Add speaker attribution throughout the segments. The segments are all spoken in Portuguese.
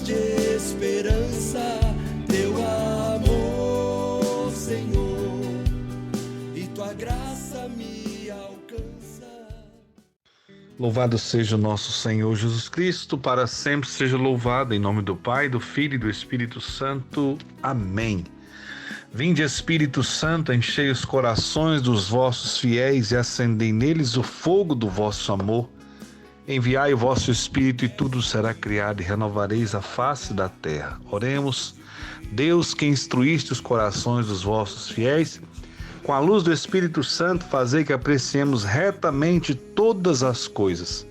Speaker 1: palavras de esperança, teu amor, Senhor, e tua graça me alcança.
Speaker 2: Louvado seja o nosso Senhor Jesus Cristo, para sempre seja louvado, em nome do Pai, do Filho e do Espírito Santo. Amém. Vinde, Espírito Santo, enchei os corações dos vossos fiéis e acendei neles o fogo do vosso amor. Enviai o vosso Espírito e tudo será criado e renovareis a face da terra. Oremos. Deus, que instruíste os corações dos vossos fiéis, com a luz do Espírito Santo, fazei que apreciemos retamente todas as coisas,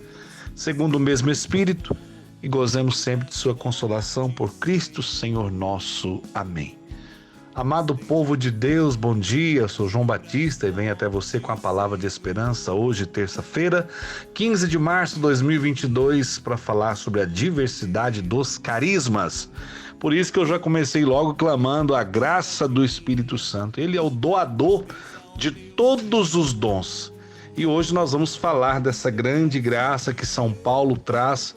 Speaker 2: segundo o mesmo Espírito, e gozemos sempre de sua consolação por Cristo, Senhor nosso. Amém. Amado povo de Deus, bom dia, eu sou João Batista e venho até você com a palavra de esperança hoje, terça-feira, 15 de março de 2022, para falar sobre a diversidade dos carismas. Por isso que eu já comecei logo clamando a graça do Espírito Santo. Ele é o doador de todos os dons. E hoje nós vamos falar dessa grande graça que São Paulo traz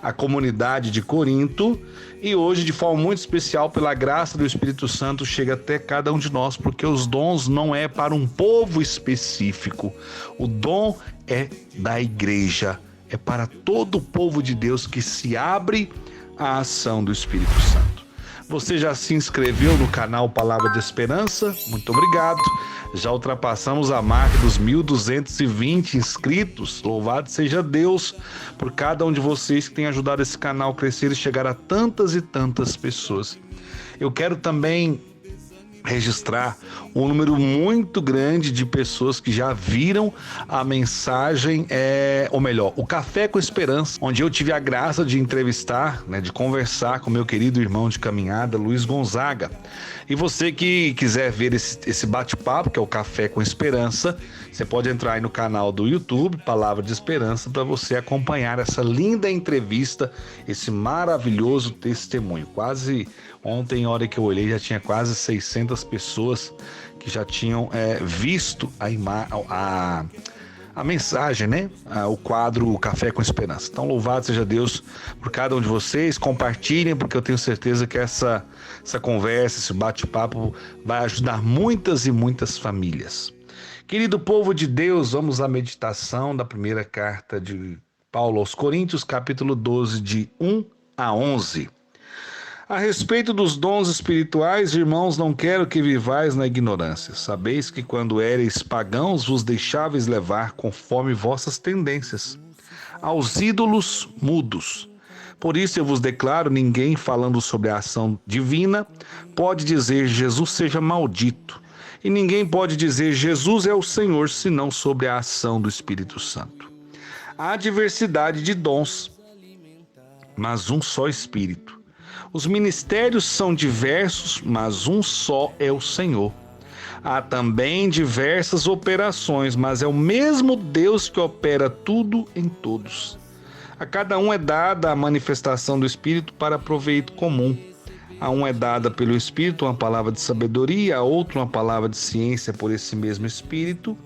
Speaker 2: à comunidade de Corinto, e hoje, de forma muito especial, pela graça do Espírito Santo, chega até cada um de nós, porque os dons não é para um povo específico. O dom é da igreja, é para todo o povo de Deus que se abre à ação do Espírito Santo. Você já se inscreveu no canal Palavra de Esperança? Muito obrigado. Já ultrapassamos a marca dos 1.220 inscritos. Louvado seja Deus por cada um de vocês que tem ajudado esse canal a crescer e chegar a tantas e tantas pessoas. Eu quero também registrar um número muito grande de pessoas que já viram a mensagem, ou melhor, o Café com Esperança, onde eu tive a graça de entrevistar, de conversar com meu querido irmão de caminhada, Luiz Gonzaga. E você que quiser ver esse bate-papo, que é o Café com Esperança, você pode entrar aí no canal do YouTube, Palavra de Esperança, para você acompanhar essa linda entrevista, esse maravilhoso testemunho. Ontem, a hora que eu olhei, já tinha quase 600 pessoas que já tinham visto a mensagem, o quadro o Café com Esperança. Então, louvado seja Deus por cada um de vocês. Compartilhem, porque eu tenho certeza que essa conversa, esse bate-papo vai ajudar muitas e muitas famílias. Querido povo de Deus, vamos à meditação da primeira carta de Paulo aos Coríntios, capítulo 12, de 1 a 11. A respeito dos dons espirituais, irmãos, não quero que vivais na ignorância. Sabeis que quando éreis pagãos vos deixáveis levar conforme vossas tendências, aos ídolos mudos. Por isso eu vos declaro, ninguém falando sobre a ação divina pode dizer Jesus seja maldito. E ninguém pode dizer Jesus é o Senhor, senão sobre a ação do Espírito Santo. Há diversidade de dons, mas um só Espírito. Os ministérios são diversos, mas um só é o Senhor. Há também diversas operações, mas é o mesmo Deus que opera tudo em todos. A cada um é dada a manifestação do Espírito para proveito comum. A um é dada pelo Espírito uma palavra de sabedoria, a outro uma palavra de ciência por esse mesmo Espírito,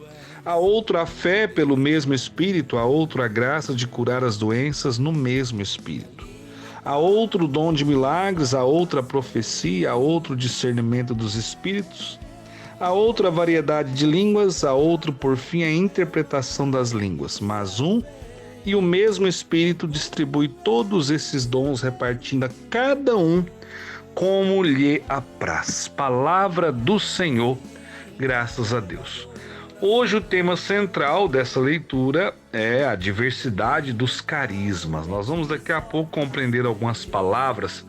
Speaker 2: a outro a fé pelo mesmo Espírito, a outro a graça de curar as doenças no mesmo Espírito. A outro o dom de milagres, a outra a profecia, a outro o discernimento dos espíritos, a outra a variedade de línguas, a outro por fim a interpretação das línguas. Mas um e o mesmo Espírito distribui todos esses dons, repartindo a cada um como lhe apraz. Palavra do Senhor, graças a Deus. Hoje o tema central dessa leitura é a diversidade dos carismas. Nós vamos daqui a pouco compreender algumas palavras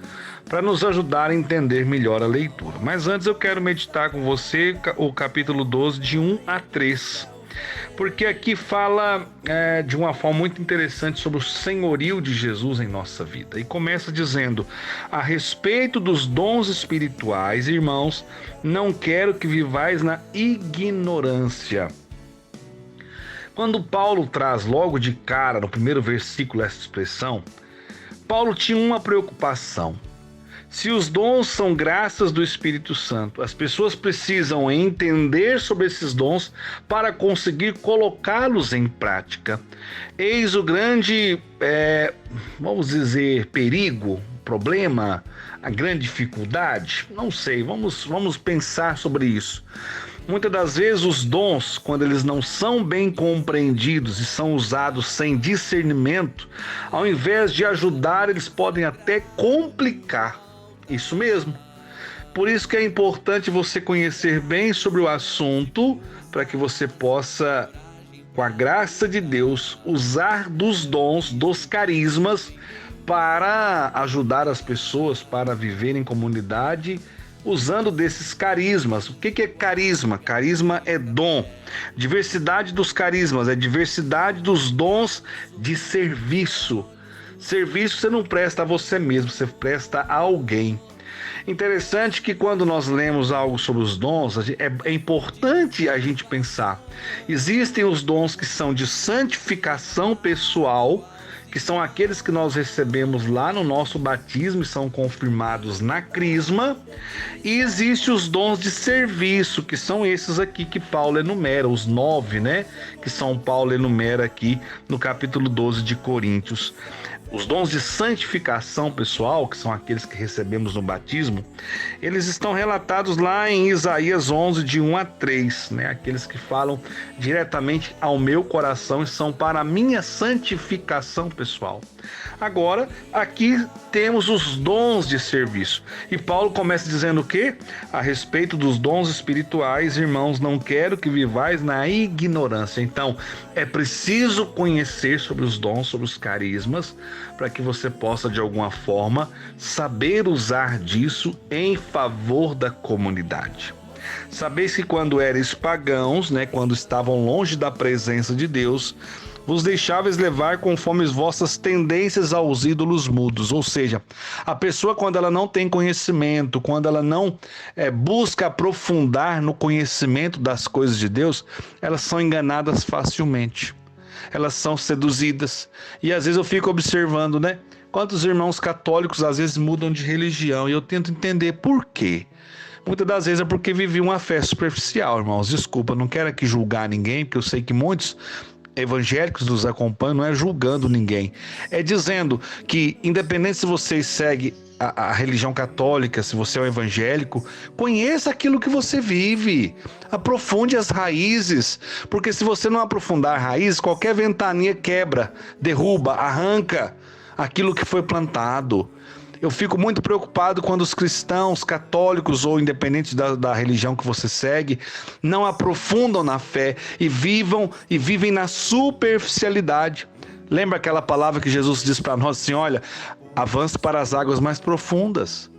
Speaker 2: para nos ajudar a entender melhor a leitura. Mas antes eu quero meditar com você o capítulo 12, de 1 a 3. Porque aqui fala de uma forma muito interessante sobre o senhorio de Jesus em nossa vida. E começa dizendo: a respeito dos dons espirituais, irmãos, não quero que vivais na ignorância. Quando Paulo traz logo de cara, no primeiro versículo, essa expressão, Paulo tinha uma preocupação. Se os dons são graças do Espírito Santo, as pessoas precisam entender sobre esses dons para conseguir colocá-los em prática. Eis o grande, vamos dizer, perigo, problema, a grande dificuldade? Não sei, vamos pensar sobre isso. Muitas das vezes os dons, quando eles não são bem compreendidos e são usados sem discernimento, ao invés de ajudar, eles podem até complicar. Isso mesmo. Por isso que é importante você conhecer bem sobre o assunto, para que você possa, com a graça de Deus, usar dos dons, dos carismas, para ajudar as pessoas para viver em comunidade, usando desses carismas. O que é carisma? Carisma é dom. Diversidade dos carismas é diversidade dos dons de serviço. Serviço você não presta a você mesmo, você presta a alguém. Interessante que quando nós lemos algo sobre os dons, é importante a gente pensar. Existem os dons que são de santificação pessoal, que são aqueles que nós recebemos lá no nosso batismo e são confirmados na crisma. E existem os dons de serviço, que são esses aqui que Paulo enumera, os 9, né? Que São Paulo enumera aqui no capítulo 12 de Coríntios. Os dons de santificação pessoal, que são aqueles que recebemos no batismo, eles estão relatados lá em Isaías 11, de 1 a 3, né? Aqueles que falam diretamente ao meu coração e são para a minha santificação pessoal. Agora, aqui temos os dons de serviço. E Paulo começa dizendo o quê? A respeito dos dons espirituais, irmãos, não quero que vivais na ignorância. Então, é preciso conhecer sobre os dons, sobre os carismas, para que você possa, de alguma forma, saber usar disso em favor da comunidade. Sabeis que quando eres pagãos, né, quando estavam longe da presença de Deus, vos deixáveis levar conforme as vossas tendências aos ídolos mudos. Ou seja, a pessoa, quando ela não tem conhecimento, quando ela não busca aprofundar no conhecimento das coisas de Deus, elas são enganadas facilmente. Elas são seduzidas. E às vezes eu fico observando, né? Quantos irmãos católicos às vezes mudam de religião, e eu tento entender por quê. Muitas das vezes é porque viviam uma fé superficial, irmãos. Desculpa, não quero aqui julgar ninguém, porque eu sei que muitos evangélicos nos acompanham, não é julgando ninguém. É dizendo que, independente se você segue a religião católica, se você é um evangélico, conheça aquilo que você vive, aprofunde as raízes, porque se você não aprofundar a raiz, qualquer ventania quebra, derruba, arranca aquilo que foi plantado. Eu fico muito preocupado quando os cristãos, católicos ou independentes da religião que você segue, não aprofundam na fé e vivem na superficialidade. Lembra aquela palavra que Jesus diz para nós assim, olha, avance para as águas mais profundas.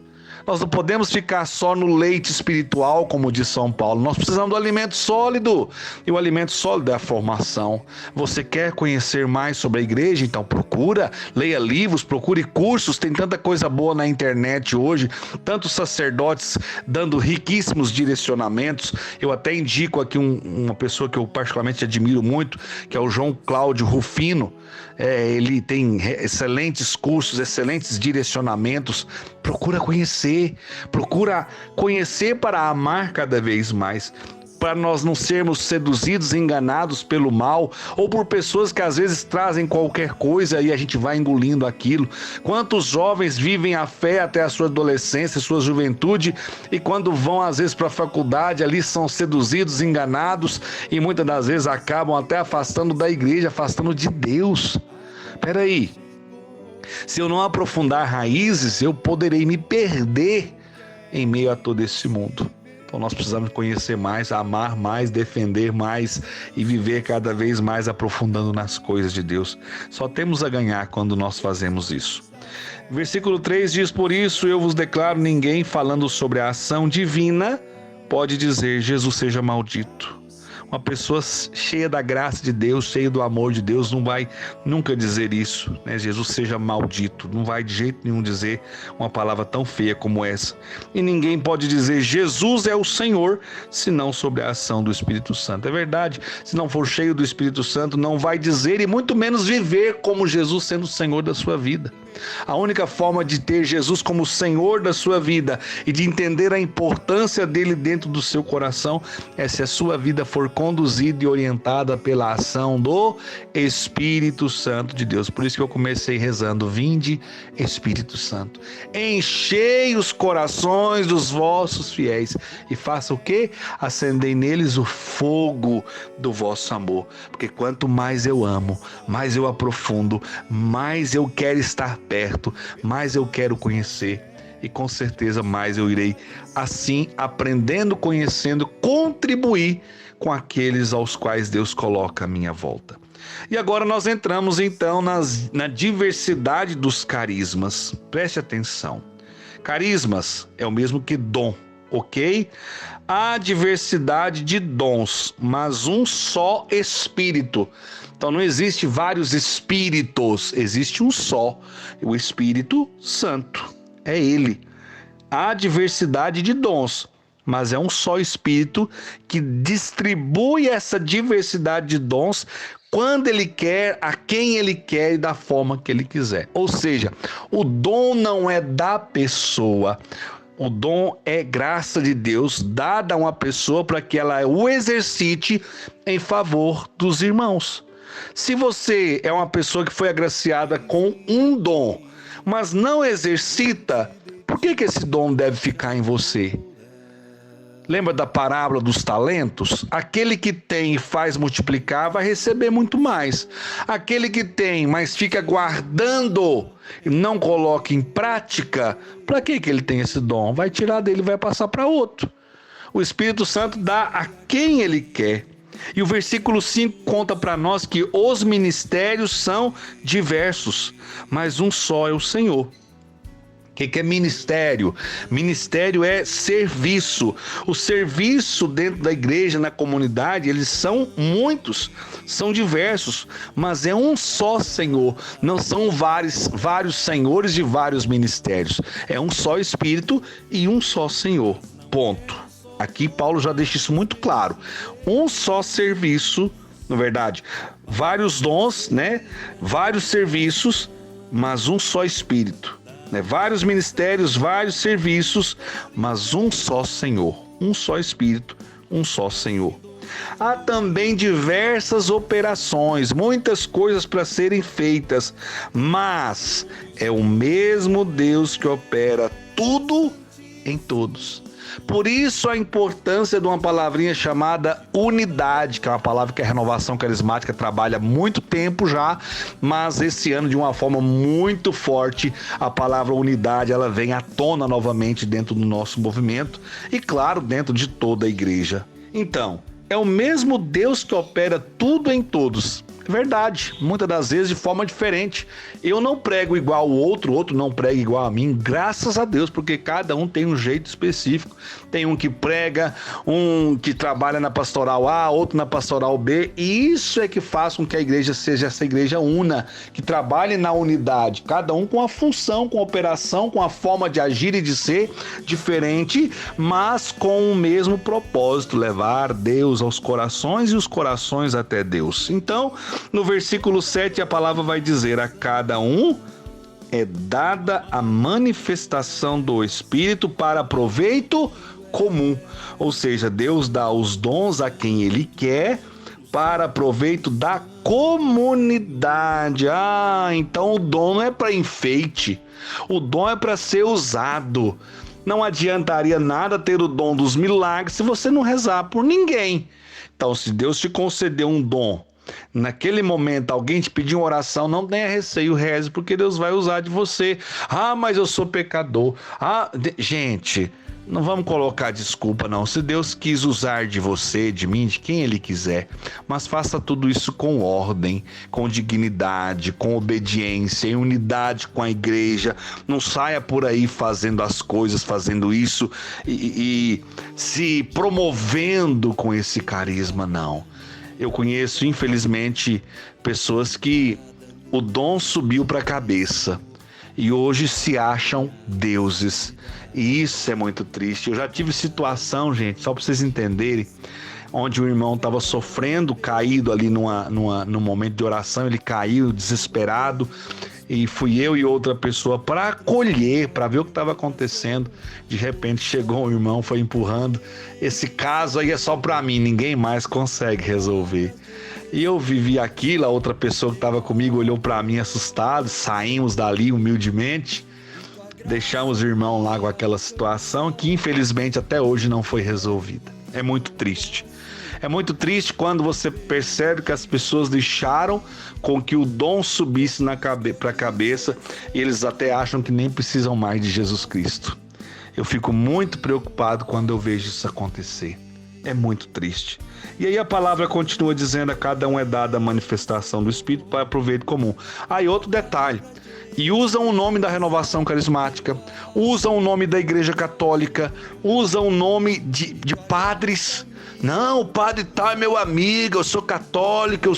Speaker 2: Nós não podemos ficar só no leite espiritual, como diz São Paulo. Nós precisamos do alimento sólido. E o alimento sólido é a formação. Você quer conhecer mais sobre a igreja? Então procura, leia livros, procure cursos. Tem tanta coisa boa na internet hoje. Tantos sacerdotes dando riquíssimos direcionamentos. Eu até indico aqui uma pessoa que eu particularmente admiro muito, que é o João Cláudio Rufino. Ele tem excelentes cursos, excelentes direcionamentos. Procura conhecer para amar cada vez mais, para nós não sermos seduzidos, enganados pelo mal, ou por pessoas que às vezes trazem qualquer coisa e a gente vai engolindo aquilo. Quantos jovens vivem a fé até a sua adolescência, sua juventude, e quando vão às vezes para a faculdade, ali são seduzidos, enganados, e muitas das vezes acabam até afastando da igreja, afastando de Deus. Peraí, se eu não aprofundar raízes, eu poderei me perder em meio a todo esse mundo. Então nós precisamos conhecer mais, amar mais, defender mais e viver cada vez mais aprofundando nas coisas de Deus. Só temos a ganhar quando nós fazemos isso. Versículo 3 diz, por isso eu vos declaro, ninguém falando sobre a ação divina pode dizer, Jesus seja maldito. Uma pessoa cheia da graça de Deus, cheia do amor de Deus, não vai nunca dizer isso, né? Jesus seja maldito, não vai de jeito nenhum dizer uma palavra tão feia como essa. E ninguém pode dizer Jesus é o Senhor, senão sobre a ação do Espírito Santo. É verdade, se não for cheio do Espírito Santo, não vai dizer e muito menos viver como Jesus sendo o Senhor da sua vida. A única forma de ter Jesus como Senhor da sua vida e de entender a importância dele dentro do seu coração é se a sua vida for conduzida e orientada pela ação do Espírito Santo de Deus. Por isso que eu comecei rezando: vinde, Espírito Santo, enchei os corações dos vossos fiéis e faça o quê? Acendei neles o fogo do vosso amor. Porque quanto mais eu amo, mais eu aprofundo, mais eu quero estar perto, mais eu quero conhecer. E com certeza mais eu irei, assim, aprendendo, conhecendo, contribuir com aqueles aos quais Deus coloca à minha volta. E agora nós entramos então na diversidade dos carismas. Preste atenção. Carismas é o mesmo que dom, ok? Há diversidade de dons, mas um só Espírito. Então não existe vários espíritos, existe um só, o Espírito Santo, é Ele. Há diversidade de dons, mas é um só Espírito que distribui essa diversidade de dons quando Ele quer, a quem Ele quer e da forma que Ele quiser. Ou seja, o dom não é da pessoa. O dom é graça de Deus dada a uma pessoa para que ela o exercite em favor dos irmãos. Se você é uma pessoa que foi agraciada com um dom, mas não exercita, por que esse dom deve ficar em você? Lembra da parábola dos talentos? Aquele que tem e faz multiplicar vai receber muito mais. Aquele que tem, mas fica guardando e não coloca em prática, para que ele tem esse dom? Vai tirar dele e vai passar para outro. O Espírito Santo dá a quem Ele quer. E o versículo 5 conta para nós que os ministérios são diversos, mas um só é o Senhor. O que é ministério? Ministério é serviço. O serviço dentro da igreja, na comunidade, eles são muitos, são diversos, mas é um só Senhor. Não são vários senhores de vários ministérios. É um só Espírito e um só Senhor. Ponto. Aqui Paulo já deixa isso muito claro. Um só serviço, na verdade, vários dons, né? Vários serviços, mas um só Espírito. Vários ministérios, vários serviços, mas um só Senhor, um só Espírito, um só Senhor. Há também diversas operações, muitas coisas para serem feitas, mas é o mesmo Deus que opera tudo em todos. Por isso a importância de uma palavrinha chamada unidade, que é uma palavra que a Renovação Carismática trabalha há muito tempo já, mas esse ano de uma forma muito forte, a palavra unidade ela vem à tona novamente dentro do nosso movimento e claro, dentro de toda a igreja. Então, é o mesmo Deus que opera tudo em todos. É verdade, muitas das vezes de forma diferente. Eu não prego igual ao outro, o outro não prega igual a mim, graças a Deus, porque cada um tem um jeito específico. Tem um que prega, um que trabalha na pastoral A, outro na pastoral B, e isso é que faz com que a igreja seja essa igreja una, que trabalhe na unidade, cada um com a função, com a operação, com a forma de agir e de ser diferente, mas com o mesmo propósito, levar Deus aos corações e os corações até Deus. Então, no versículo 7, a palavra vai dizer: a cada um é dada a manifestação do Espírito para proveito comum. Ou seja, Deus dá os dons a quem Ele quer para proveito da comunidade. Então o dom não é para enfeite, o dom é para ser usado. Não adiantaria nada ter o dom dos milagres se você não rezar por ninguém. Então, se Deus te concedeu um dom, naquele momento alguém te pediu uma oração, não tenha receio, reze, porque Deus vai usar de você. Mas eu sou pecador. Gente, não vamos colocar desculpa não. Se Deus quis usar de você, de mim, de quem Ele quiser, mas faça tudo isso com ordem, com dignidade, com obediência, em unidade com a igreja. Não saia por aí fazendo as coisas, fazendo isso e se promovendo com esse carisma, não. Eu conheço, infelizmente, pessoas que o dom subiu para a cabeça e hoje se acham deuses. E isso é muito triste. Eu já tive situação, gente, só para vocês entenderem, onde o irmão estava sofrendo, caído ali num momento de oração, ele caiu desesperado e fui eu e outra pessoa para acolher, para ver o que estava acontecendo. De repente chegou um irmão, foi empurrando. Esse caso aí é só para mim, ninguém mais consegue resolver. E eu vivi aquilo, a outra pessoa que estava comigo olhou para mim assustado, saímos dali humildemente, deixamos o irmão lá com aquela situação que infelizmente até hoje não foi resolvida. É muito triste. É muito triste quando você percebe que as pessoas deixaram com que o dom subisse para a cabeça e eles até acham que nem precisam mais de Jesus Cristo. Eu fico muito preocupado quando eu vejo isso acontecer. É muito triste. E aí a palavra continua dizendo: a cada um é dada a manifestação do Espírito para proveito comum. Aí outro detalhe: e usam o nome da renovação carismática, usam o nome da igreja católica, usam o nome de padres. Não, o padre tal é meu amigo, eu sou católico, eu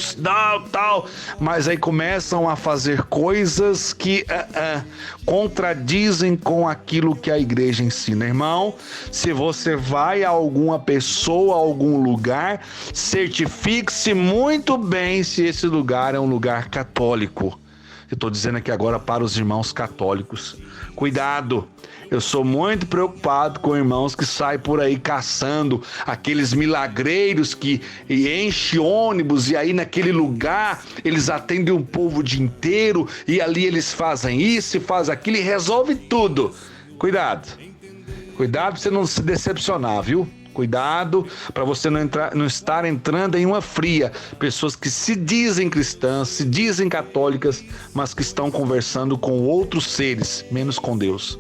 Speaker 2: tal. Mas aí começam a fazer coisas que contradizem com aquilo que a igreja ensina. Irmão, se você vai a alguma pessoa, a algum lugar, certifique-se muito bem se esse lugar é um lugar católico. Eu estou dizendo aqui agora para os irmãos católicos. Cuidado, eu sou muito preocupado com irmãos que saem por aí caçando aqueles milagreiros que enchem ônibus e aí naquele lugar eles atendem o povo o dia inteiro e ali eles fazem isso e fazem aquilo e resolve tudo. Cuidado para você não se decepcionar, viu? Cuidado para você não estar entrando em uma fria. Pessoas que se dizem cristãs, se dizem católicas, mas que estão conversando com outros seres, menos com Deus,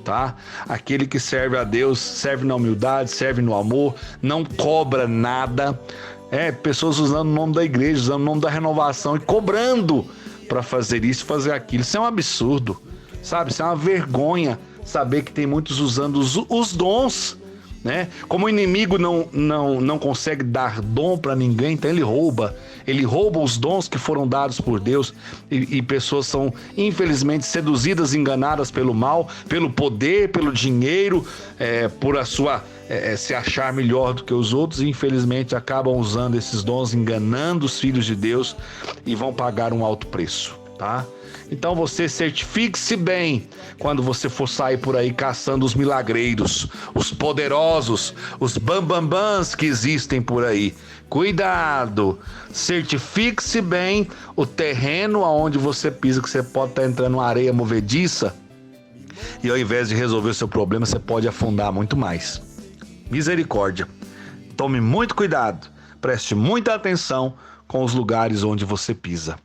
Speaker 2: tá? Aquele que serve a Deus, serve na humildade, serve no amor, não cobra nada. Pessoas usando o nome da igreja, usando o nome da renovação e cobrando para fazer isso, fazer aquilo. Isso é um absurdo, sabe? Isso é uma vergonha saber que tem muitos usando os dons, né? Como o inimigo não consegue dar dom para ninguém, então ele rouba os dons que foram dados por Deus e pessoas são infelizmente seduzidas, enganadas pelo mal, pelo poder, pelo dinheiro, por a sua se achar melhor do que os outros e infelizmente acabam usando esses dons, enganando os filhos de Deus e vão pagar um alto preço, tá? Então você certifique-se bem quando você for sair por aí caçando os milagreiros, os poderosos, os bambambãs que existem por aí. Cuidado, certifique-se bem o terreno aonde você pisa, que você pode estar entrando em areia movediça e ao invés de resolver o seu problema, você pode afundar muito mais. Misericórdia. Tome muito cuidado, preste muita atenção com os lugares onde você pisa.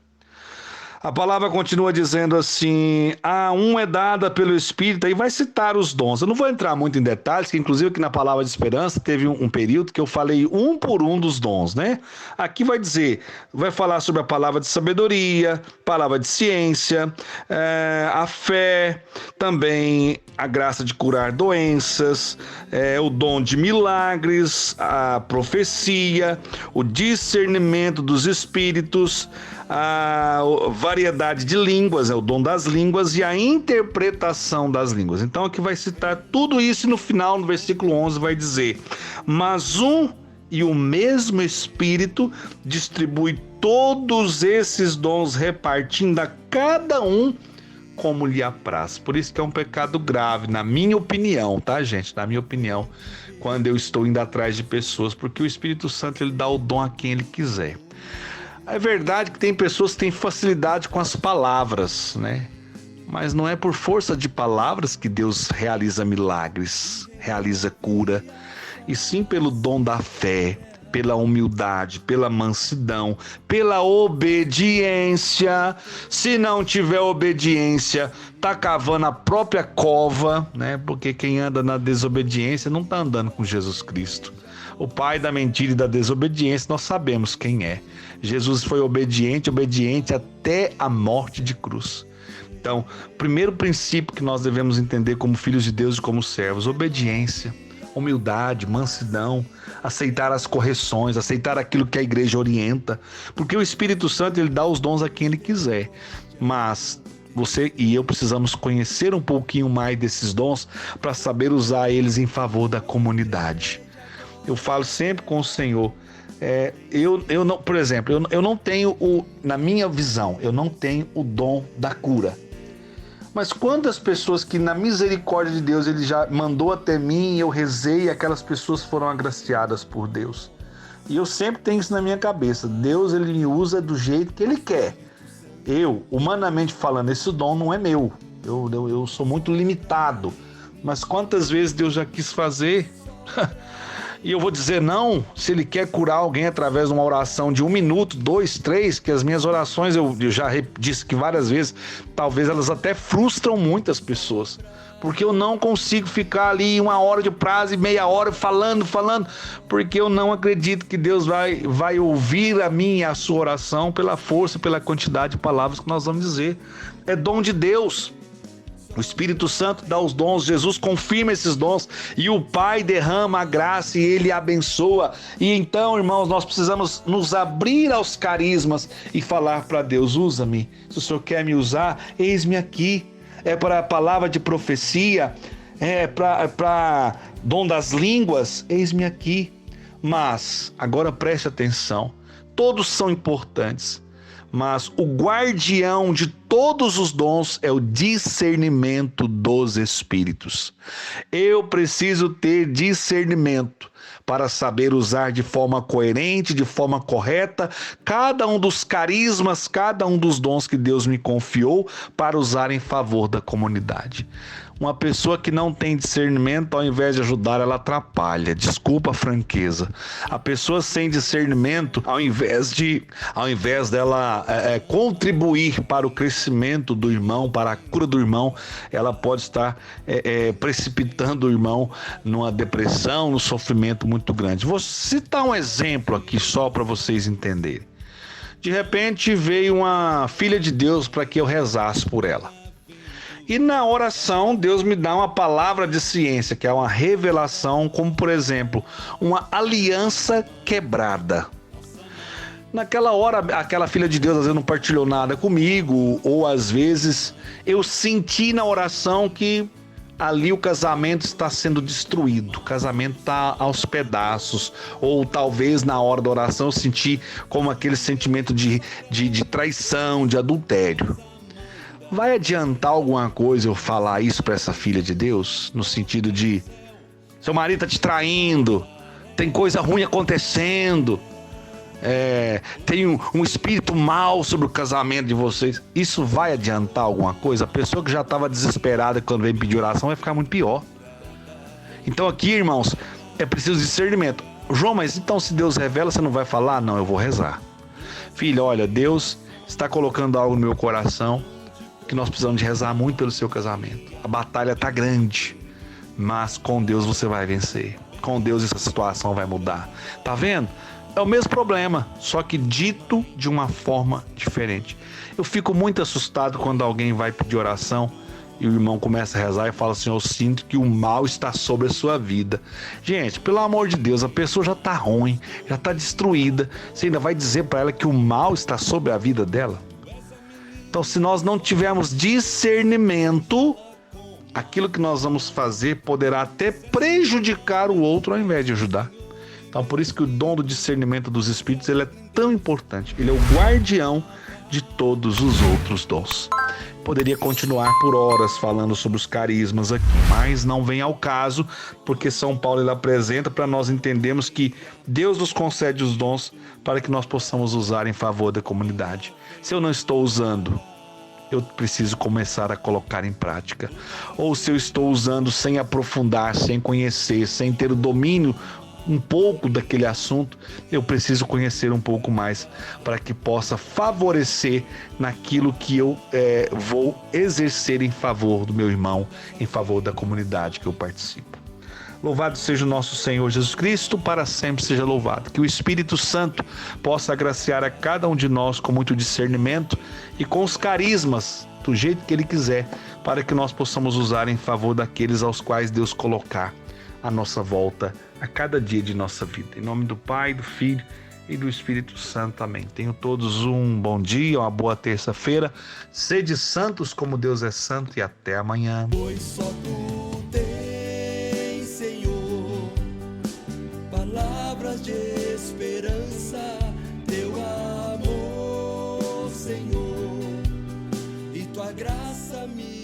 Speaker 2: A palavra continua dizendo assim: a um é dada pelo Espírito, aí vai citar os dons. Eu não vou entrar muito em detalhes, que inclusive aqui na Palavra de Esperança teve um período que eu falei um por um dos dons, né? Aqui vai falar sobre a palavra de sabedoria, palavra de ciência, a fé, também a graça de curar doenças, o dom de milagres, a profecia, o discernimento dos espíritos, a variedade de línguas, o dom das línguas e a interpretação das línguas. Então aqui vai citar tudo isso e no final, no versículo 11, vai dizer: mas um e o mesmo Espírito distribui todos esses dons, repartindo a cada um como lhe apraz. Por isso que é um pecado grave, na minha opinião, tá, gente? Na minha opinião, quando eu estou indo atrás de pessoas, porque o Espírito Santo, ele dá o dom a quem ele quiser. É verdade que tem pessoas que têm facilidade com as palavras, né? Mas não é por força de palavras que Deus realiza milagres, realiza cura, e sim pelo dom da fé, pela humildade, pela mansidão, pela obediência. Se não tiver obediência, tá cavando a própria cova, né? Porque quem anda na desobediência não tá andando com Jesus Cristo. O pai da mentira e da desobediência, nós sabemos quem é. Jesus foi obediente até a morte de cruz. Então, o primeiro princípio que nós devemos entender como filhos de Deus e como servos: obediência, humildade, mansidão, aceitar as correções, aceitar aquilo que a igreja orienta, porque o Espírito Santo, ele dá os dons a quem ele quiser, mas você e eu precisamos conhecer um pouquinho mais desses dons para saber usar eles em favor da comunidade. Eu falo sempre com o Senhor, Eu não, por exemplo, eu não tenho na minha visão, eu não tenho o dom da cura. Mas quantas pessoas que na misericórdia de Deus Ele já mandou até mim, eu rezei e aquelas pessoas foram agraciadas por Deus. E eu sempre tenho isso na minha cabeça. Deus, Ele me usa do jeito que Ele quer. Eu, humanamente falando, esse dom não é meu. Eu sou muito limitado. Mas quantas vezes Deus já quis fazer... E eu vou dizer não, se Ele quer curar alguém através de uma oração de 1 minuto, 2, 3, que as minhas orações, eu já disse que várias vezes, talvez elas até frustram muitas pessoas. Porque eu não consigo ficar ali 1 hora de prazo e meia hora falando, porque eu não acredito que Deus vai ouvir a minha e a sua oração pela força, pela quantidade de palavras que nós vamos dizer. É dom de Deus. O Espírito Santo dá os dons, Jesus confirma esses dons e o Pai derrama a graça e Ele abençoa. E então, irmãos, nós precisamos nos abrir aos carismas e falar para Deus: usa-me, se o Senhor quer me usar, eis-me aqui. É para a palavra de profecia, é para dom das línguas, eis-me aqui. Mas, agora preste atenção, todos são importantes. Mas o guardião de todos os dons é o discernimento dos espíritos. Eu preciso ter discernimento para saber usar de forma coerente, de forma correta, cada um dos carismas, cada um dos dons que Deus me confiou para usar em favor da comunidade. Uma pessoa que não tem discernimento, ao invés de ajudar, ela atrapalha. Desculpa a franqueza. A pessoa sem discernimento, ao invés dela contribuir para o crescimento do irmão, para a cura do irmão, ela pode estar precipitando o irmão numa depressão, num sofrimento muito grande. Vou citar um exemplo aqui só para vocês entenderem. De repente veio uma filha de Deus para que eu rezasse por ela. E na oração, Deus me dá uma palavra de ciência, que é uma revelação, como por exemplo, uma aliança quebrada. Naquela hora, aquela filha de Deus às vezes não partilhou nada comigo, ou às vezes eu senti na oração que ali o casamento está sendo destruído, o casamento está aos pedaços, ou talvez na hora da oração eu senti como aquele sentimento de traição, de adultério. Vai adiantar alguma coisa eu falar isso para essa filha de Deus? No sentido de, seu marido tá te traindo, tem coisa ruim acontecendo, tem um espírito mau sobre o casamento de vocês. Isso vai adiantar alguma coisa? A pessoa que já estava desesperada quando vem pedir oração vai ficar muito pior. Então aqui, irmãos, é preciso discernimento. João, mas então se Deus revela, você não vai falar? Não, eu vou rezar. Filho, olha, Deus está colocando algo no meu coração, que nós precisamos de rezar muito pelo seu casamento. A batalha tá grande, mas com Deus você vai vencer. Com Deus essa situação vai mudar. Tá vendo? É o mesmo problema, só que dito de uma forma diferente. Eu fico muito assustado quando alguém vai pedir oração e o irmão começa a rezar e fala assim: eu sinto que o mal está sobre a sua vida. Gente, pelo amor de Deus, a pessoa já tá ruim, já tá destruída. Você ainda vai dizer para ela que o mal está sobre a vida dela? Então, se nós não tivermos discernimento, aquilo que nós vamos fazer poderá até prejudicar o outro ao invés de ajudar. Então, por isso que o dom do discernimento dos espíritos ele é tão importante. Ele é o guardião de todos os outros dons. Poderia continuar por horas falando sobre os carismas aqui, mas não vem ao caso, porque São Paulo ele apresenta para nós entendermos que Deus nos concede os dons para que nós possamos usar em favor da comunidade. Se eu não estou usando, eu preciso começar a colocar em prática. Ou se eu estou usando sem aprofundar, sem conhecer, sem ter o domínio um pouco daquele assunto, eu preciso conhecer um pouco mais para que possa favorecer naquilo que eu vou exercer em favor do meu irmão, em favor da comunidade que eu participo. Louvado seja o nosso Senhor Jesus Cristo, para sempre seja louvado. Que o Espírito Santo possa agraciar a cada um de nós com muito discernimento e com os carismas, do jeito que Ele quiser, para que nós possamos usar em favor daqueles aos quais Deus colocar à nossa volta a cada dia de nossa vida. Em nome do Pai, do Filho e do Espírito Santo. Amém. Tenham todos um bom dia, uma boa terça-feira. Sede santos como Deus é santo e até amanhã.
Speaker 1: Pois só tu tens, Senhor, palavras de esperança, teu amor, Senhor, e tua graça me